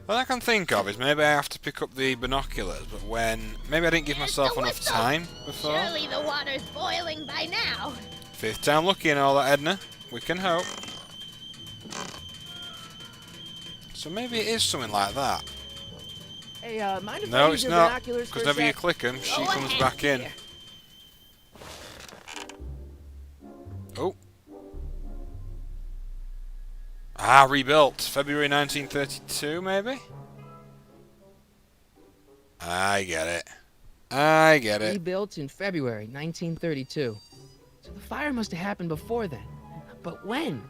What I can think of is maybe I have to pick up the binoculars, but when... Maybe I didn't give myself enough time before. Surely the water's boiling by now. Fifth time lucky and all that, Edna. We can hope. So maybe it is something like that. Hey, mind if I No, use it's your not. binoculars for Because a whenever you sec? click them, she Go comes ahead, back in. dear. Oh. Ah, rebuilt. February 1932, maybe? I get it. I get it. Rebuilt in February 1932. So the fire must have happened before then. But when?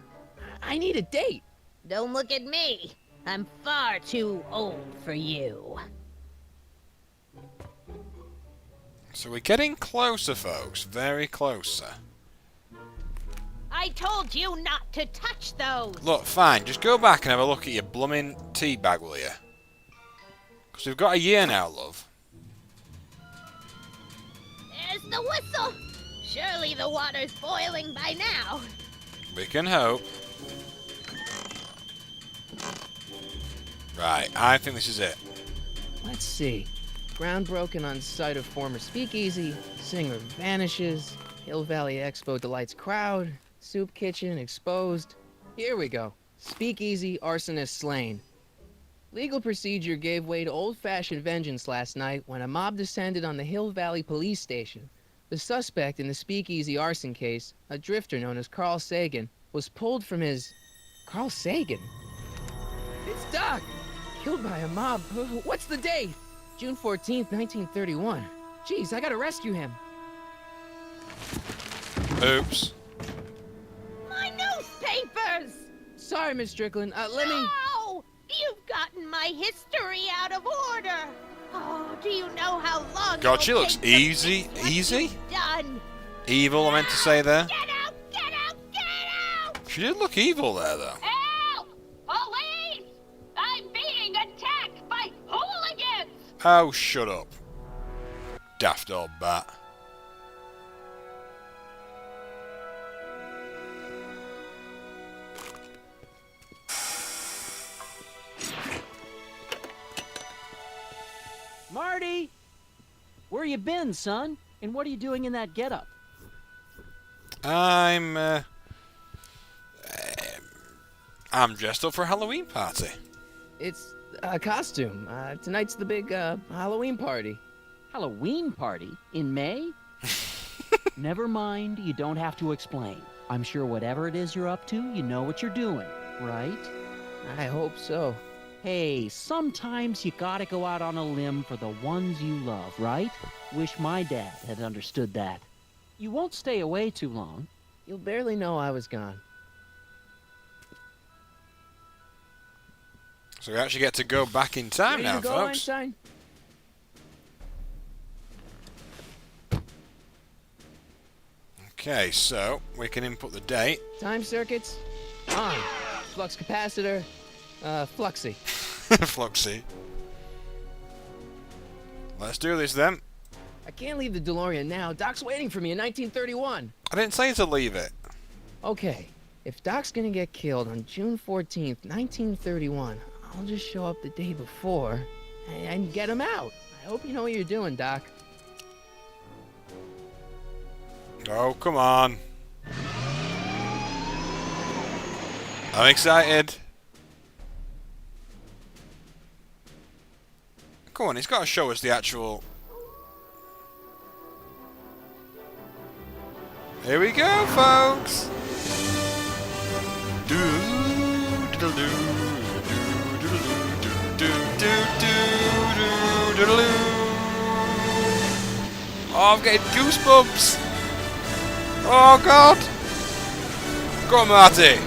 I need a date. Don't look at me. I'm far too old for you. So we're getting closer, folks. Very closer. I told you not to touch those. Look, fine. Just go back and have a look at your blooming tea bag, will you? Because we've got a year now, love. There's the whistle. Surely the water's boiling by now. We can hope. Right, I think this is it. Let's see. Ground broken on site of former speakeasy. Singer vanishes. Hill Valley Expo delights crowd. Soup kitchen exposed. Here we go. Speakeasy arsonist slain. Legal procedure gave way to old-fashioned vengeance last night when a mob descended on the Hill Valley police station. The suspect in the speakeasy arson case, a drifter known as Carl Sagan, was pulled from his... Carl Sagan? It's Doc! Killed by a mob. What's the date? June 14th, 1931. Jeez, I gotta rescue him. Oops. My newspapers! Sorry, Miss Strickland. Let me... No! You've gotten my history out of order. Oh, do you know how long God, it'll she looks take to easy. fix what Easy? you've done? Evil, I meant to say there. Get out! Get out! Get out! She did look evil there, though. Help! Police! I'm being attacked by hooligans! Oh, shut up. Daft old bat. Marty! Where you been, son? And what are you doing in that getup? I'm dressed up for a Halloween party. It's a costume. Tonight's the big, Halloween party. Halloween party? In May? Never mind, you don't have to explain. I'm sure whatever it is you're up to, you know what you're doing, right? I hope so. Hey, sometimes you gotta go out on a limb for the ones you love, right? Wish my dad had understood that. You won't stay away too long. You'll barely know I was gone. So we actually get to go back in time Ready now, to go, folks. Einstein? Okay, so we can input the date. Time circuits on. Flux capacitor fluxy. Fluxy. Let's do this then. I can't leave the DeLorean now. Doc's waiting for me in 1931. I didn't say to leave it. Okay, if Doc's gonna get killed on June 14th, 1931, I'll just show up the day before and get him out. I hope you know what you're doing, Doc. Oh, come on. I'm excited. Come on, he's got to show us the actual... Here we go, folks! Oh, I'm getting goosebumps! Oh God! Go on, Marty!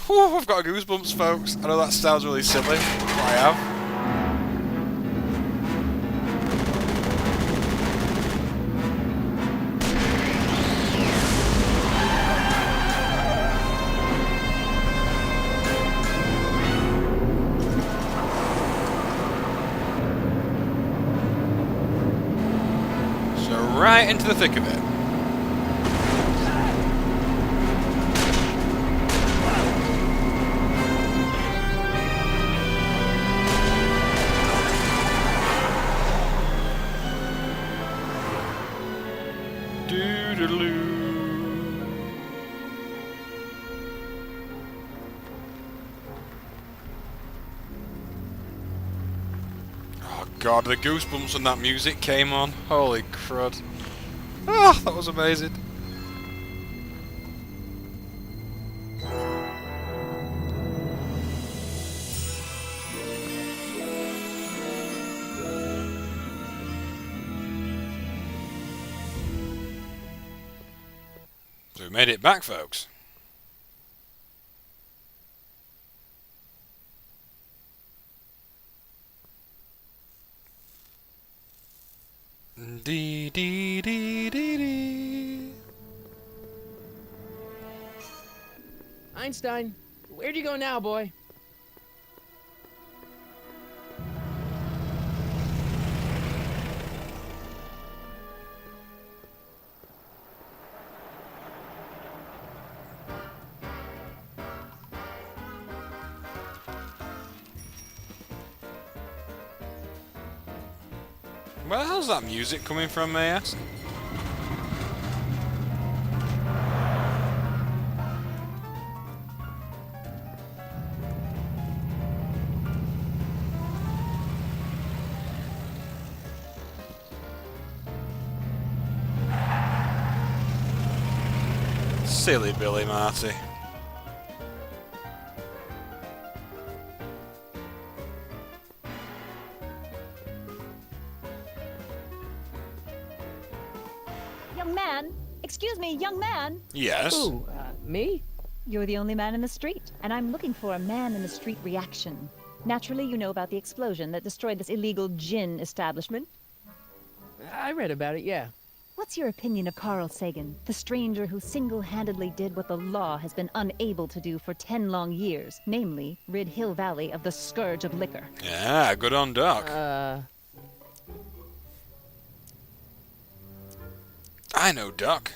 Whew, I've got goosebumps, folks. I know that sounds really silly, but I have. So Go right into the thick of it. Doo-doo-doo. Oh god, the goosebumps when that music came on. Holy crud. Ah, that was amazing. So we made it back, folks. Dee dee dee dee dee. Einstein, where'd you go now, boy? Where the hell's that music coming from, may I ask? Silly Billy Marty. Young man! Excuse me, young man! Yes. Ooh, me? You're the only man in the street, and I'm looking for a man-in-the-street reaction. Naturally, you know about the explosion that destroyed this illegal gin establishment. I read about it, yeah. What's your opinion of Carl Sagan, the stranger who single-handedly did what the law has been unable to do for 10 long years, namely, rid Hill Valley of the scourge of liquor? Yeah, good on Doc. I know Doc.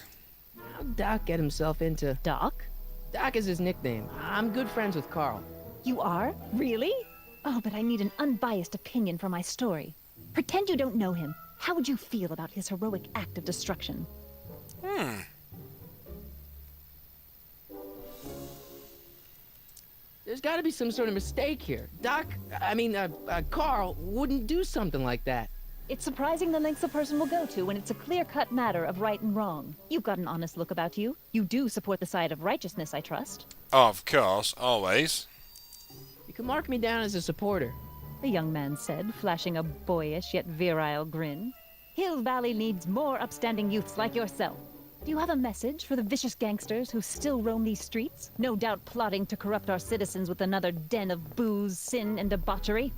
How'd Doc get himself into... Doc? Doc is his nickname. I'm good friends with Carl. You are? Really? Oh, but I need an unbiased opinion for my story. Pretend you don't know him. How would you feel about his heroic act of destruction? There's gotta be some sort of mistake here. Carl wouldn't do something like that. It's surprising the lengths a person will go to when it's a clear-cut matter of right and wrong. You've got an honest look about you. You do support the side of righteousness, I trust. Of course, always. You can mark me down as a supporter. The young man said, flashing a boyish yet virile grin. Hill Valley needs more upstanding youths like yourself. Do you have a message for the vicious gangsters who still roam these streets, no doubt plotting to corrupt our citizens with another den of booze, sin, and debauchery?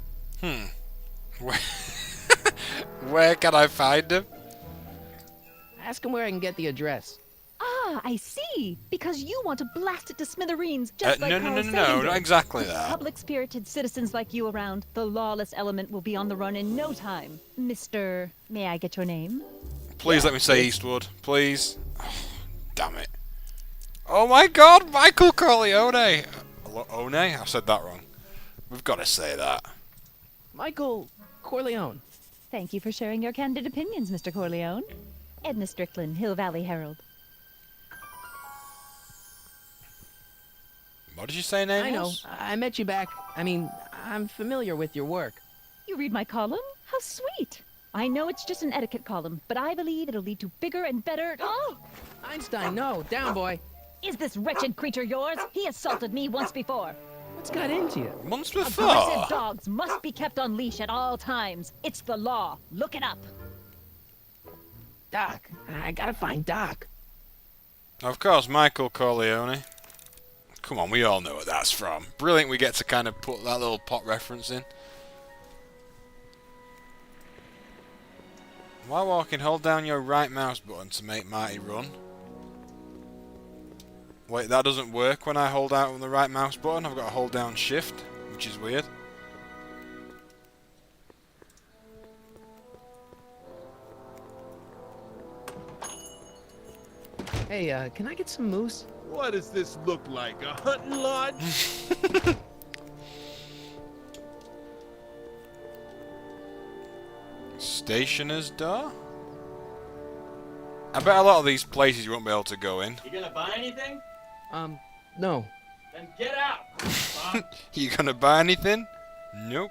Where can I find him? Ask him where I can get the address. Ah, I see. Because you want to blast it to smithereens, just like no, Carl Sagan not did. exactly With that. public-spirited citizens like you around, the lawless element will be on the run in no time. Mr. May I get your name? Please let me say Eastwood, please. Oh, damn it. Oh my god, Michael Corleone! One? I said that wrong. We've got to say that. Michael Corleone. Thank you for sharing your candid opinions, Mr. Corleone. Edna Strickland, Hill Valley Herald. What did you say name I know. was? I met you back. I'm familiar with your work. You read my column? How sweet! I know it's just an etiquette column, but I believe it'll lead to bigger and better... Oh! Einstein, no. Down, boy. Is this wretched creature yours? He assaulted me once before. What's got into you? Months Aggressive before. dogs must be kept on leash at all times. It's the law. Look it up. Doc. I gotta find Doc. Of course, Michael Corleone. Come on, we all know what that's from. Brilliant we get to kind of put that little pot reference in. While walking, hold down your right mouse button to make Marty run. Wait, that doesn't work when I hold out on the right mouse button. I've got to hold down shift, which is weird. Hey, can I get some moose? What does this look like? A hunting lodge? Stationer's door? I bet a lot of these places you won't be able to go in. You gonna buy anything? No. Then get out! You gonna buy anything? Nope.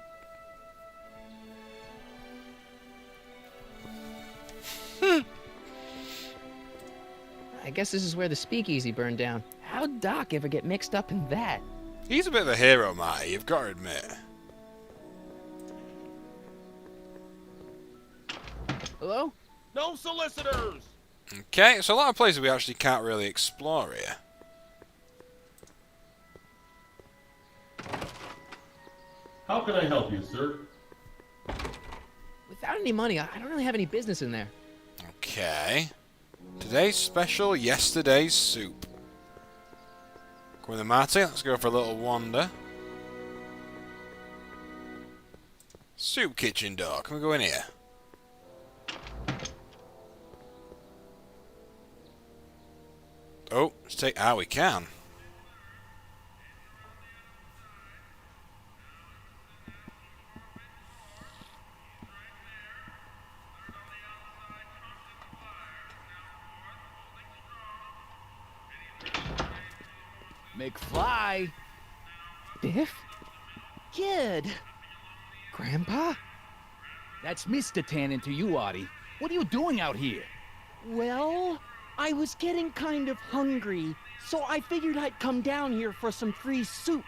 I guess this is where the speakeasy burned down. How'd Doc ever get mixed up in that? He's a bit of a hero, Marty, you've got to admit. Hello? No solicitors! Okay, so a lot of places we actually can't really explore here. How can I help you, sir? Without any money, I don't really have any business in there. Okay. Today's special, yesterday's soup. Come with the Marty, let's go for a little wander. Soup kitchen door, can we go in here? Oh, let's take... Ah, we can. McFly! Biff? Kid! Grandpa? That's Mr. Tannen to you, Artie. What are you doing out here? Well, I was getting kind of hungry, so I figured I'd come down here for some free soup.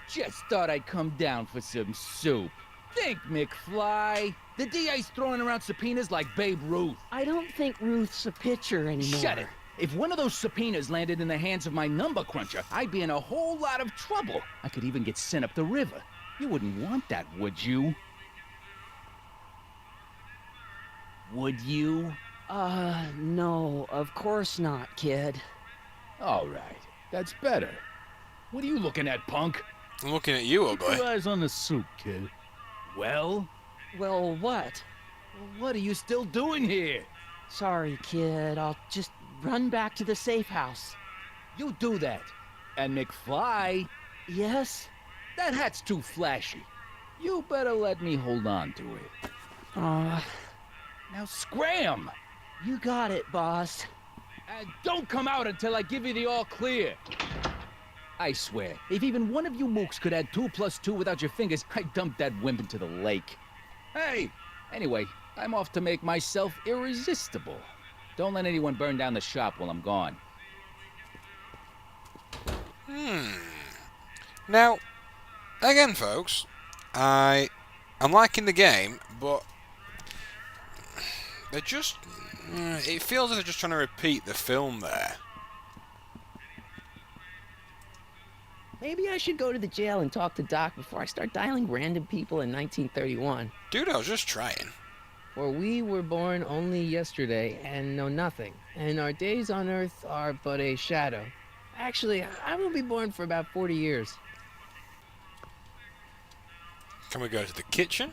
Just thought I'd come down for some soup. Think, McFly. The DA's throwing around subpoenas like Babe Ruth. I don't think Ruth's a pitcher anymore. Shut it! If one of those subpoenas landed in the hands of my number cruncher, I'd be in a whole lot of trouble. I could even get sent up the river. You wouldn't want that, would you? Would you? No, of course not, kid. All right, that's better. What are you looking at, punk? I'm looking at you, Keep ugly. your eyes on the soup, kid. Well, Well, what? what are you still doing here? Sorry, kid. I'll just run back to the safe house. You do that. And McFly, Yes? that hat's too flashy. You better let me hold on to it. Now scram! You got it, boss. And don't come out until I give you the all clear. I swear, if even one of you mooks could add 2 plus 2 without your fingers, I'd dump that wimp into the lake. Hey! Anyway, I'm off to make myself irresistible. Don't let anyone burn down the shop while I'm gone. Now, again, folks, I'm liking the game, but they're just... it feels like they're just trying to repeat the film there. Maybe I should go to the jail and talk to Doc before I start dialing random people in 1931. Dude, I was just trying. For we were born only yesterday and know nothing, and our days on Earth are but a shadow. Actually, I won't be born for about 40 years. Can we go to the kitchen?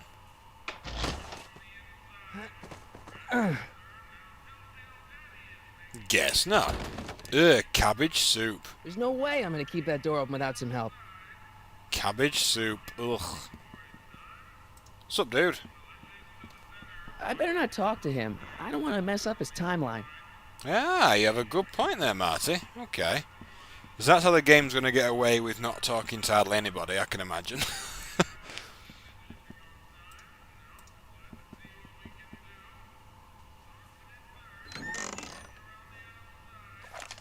Guess not. Ugh, cabbage soup. There's no way I'm gonna keep that door open without some help. Cabbage soup. Ugh. What's up, dude? I better not talk to him. I don't want to mess up his timeline. Ah, you have a good point there, Marty. Okay. 'Cause that's how the game's going to get away with not talking to hardly anybody, I can imagine.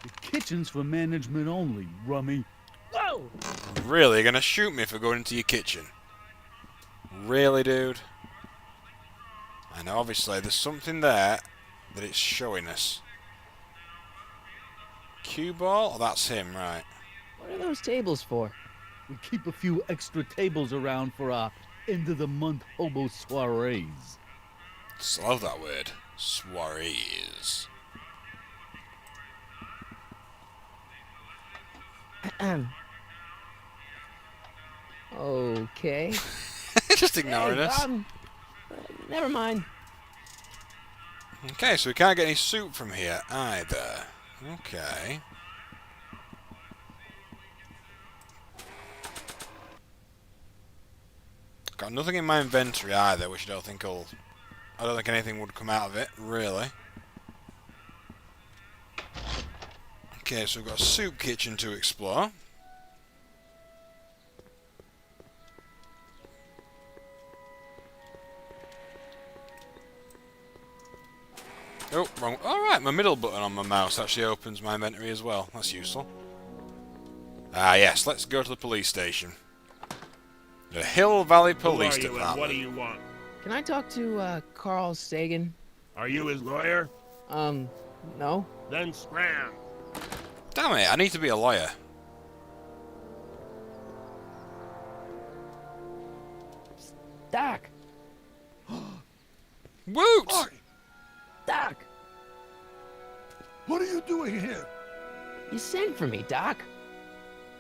The kitchen's for management only, rummy. Whoa! Really? You're going to shoot me for going into your kitchen? Really, dude? And obviously there's something there that it's showing us. Cue ball? Oh, that's him, right. What are those tables for? We keep a few extra tables around for our end-of-the-month hobo soirees. Just love that word. Soirees. Okay. Just ignoring Hey, us. Never mind. Okay, so we can't get any soup from here either. Okay. Got nothing in my inventory either, which I don't think anything would come out of it, really. Okay, so we've got a soup kitchen to explore. Oh, wrong. Alright, my middle button on my mouse actually opens my inventory as well. That's useful. Ah, yes, let's go to the police station. The Hill Valley Police Who are you and Department. what do you want? Can I talk to, Carl Sagan? Are you his lawyer? No? Then scram. Damn it, I need to be a lawyer. Doc! Woot! Doc! What are you doing here? You sent for me, Doc.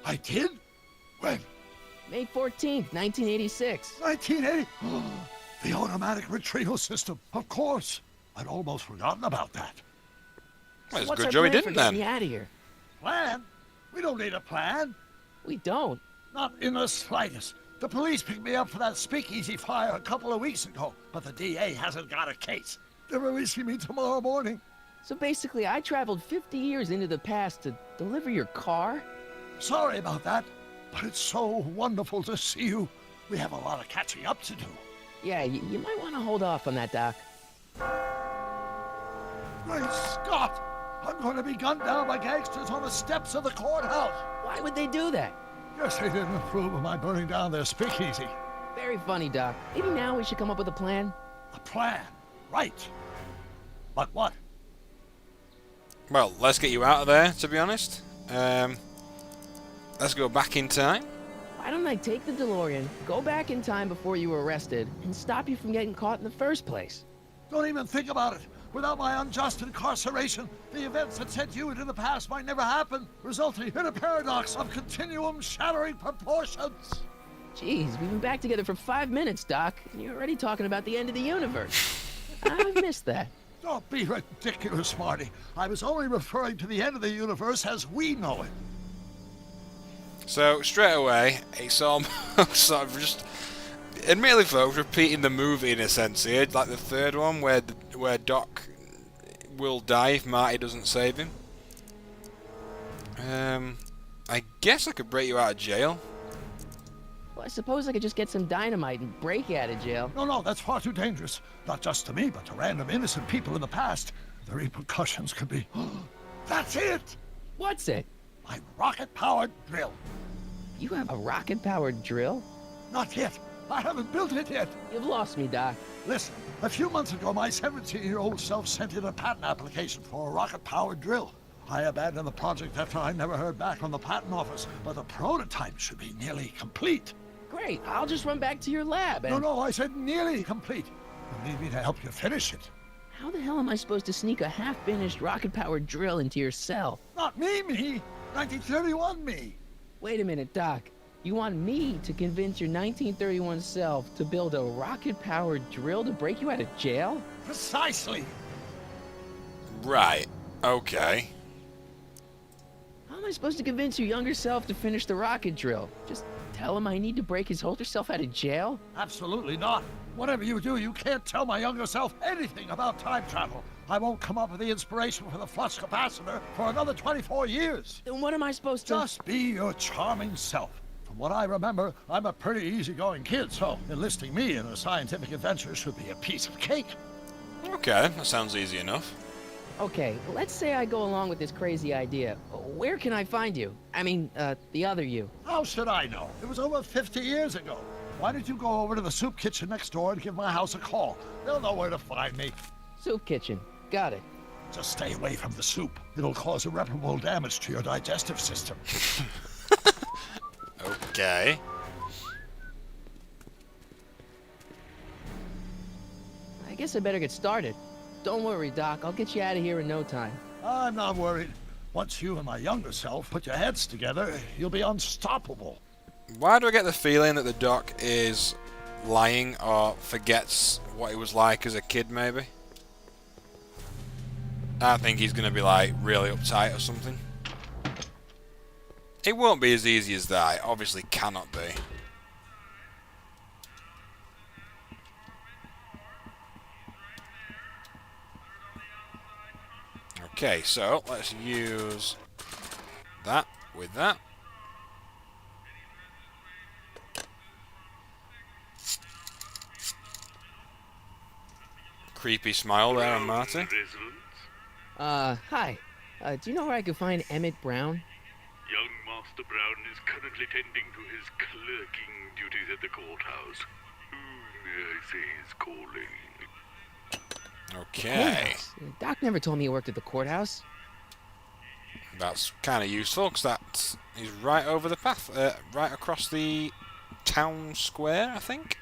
I did? When? May 14th, 1986. 1980? The automatic retrieval system. Of course. I'd almost forgotten about that. Well, it's a What's good our job he plan for didn't getting then. me out of here? Plan? We don't need a plan. We don't. Not in the slightest. The police picked me up for that speakeasy fire a couple of weeks ago, but the DA hasn't got a case. They're releasing me tomorrow morning. So basically, I traveled 50 years into the past to deliver your car? Sorry about that, but it's so wonderful to see you. We have a lot of catching up to do. Yeah, you might want to hold off on that, Doc. Great Scott! I'm going to be gunned down by gangsters on the steps of the courthouse. Why would they do that? Guess they didn't approve of my burning down their speakeasy. Very funny, Doc. Maybe now we should come up with a plan. A plan, right. But what? Well, let's get you out of there, to be honest. Let's go back in time. Why don't I take the DeLorean, go back in time before you were arrested, and stop you from getting caught in the first place? Don't even think about it. Without my unjust incarceration, the events that sent you into the past might never happen, resulting in a paradox of continuum-shattering proportions. Jeez, we've been back together for 5 minutes, Doc, and you're already talking about the end of the universe. I've missed that. Don't be ridiculous, Marty. I was only referring to the end of the universe as we know it. So, straight away, it's almost sort of just... Admittedly, folks, repeating the movie in a sense here, like the third one, where Doc will die if Marty doesn't save him. I guess I could break you out of jail. Well, I suppose I could just get some dynamite and break you out of jail. No, that's far too dangerous. Not just to me, but to random innocent people in the past. The repercussions could be... That's it! What's it? My rocket-powered drill. You have a rocket-powered drill? Not yet. I haven't built it yet. You've lost me, Doc. Listen, a few months ago, my 17-year-old self sent in a patent application for a rocket-powered drill. I abandoned the project after I never heard back from the patent office, but the prototype should be nearly complete. Great, I'll just run back to your lab and... No, I said nearly complete. You need me to help you finish it. How the hell am I supposed to sneak a half-finished rocket-powered drill into your cell? Not me. 1931 me. Wait a minute, Doc. You want me to convince your 1931 self to build a rocket-powered drill to break you out of jail? Precisely. Right. Okay. How am I supposed to convince your younger self to finish the rocket drill? Just tell him I need to break his older self out of jail? Absolutely not. Whatever you do, you can't tell my younger self anything about time travel. I won't come up with the inspiration for the flux capacitor for another 24 years. Then what am I supposed to... Just be your charming self. From what I remember, I'm a pretty easygoing kid, so enlisting me in a scientific adventure should be a piece of cake. Okay, that sounds easy enough. Okay, let's say I go along with this crazy idea. Where can I find you? I mean, the other you. How should I know? It was over 50 years ago. Why don't you go over to the soup kitchen next door and give my house a call? They'll know where to find me. Soup kitchen. Got it. Just stay away from the soup. It'll cause irreparable damage to your digestive system. Okay. I guess I better get started. Don't worry, Doc. I'll get you out of here in no time. I'm not worried. Once you and my younger self put your heads together, you'll be unstoppable. Why do I get the feeling that the Doc is lying or forgets what he was like as a kid, maybe? I think he's gonna be like really uptight or something. It won't be as easy as that. It obviously cannot be. Okay, so let's use that with that. Creepy smile there on Marty. Hi. Do you know where I could find Emmett Brown? Young Master Brown is currently tending to his clerking duties at the courthouse. Who may I say is calling? Okay, Courthouse? Doc never told me he worked at the courthouse. that's kind of useful because that is right over the path, right across the town square, I think.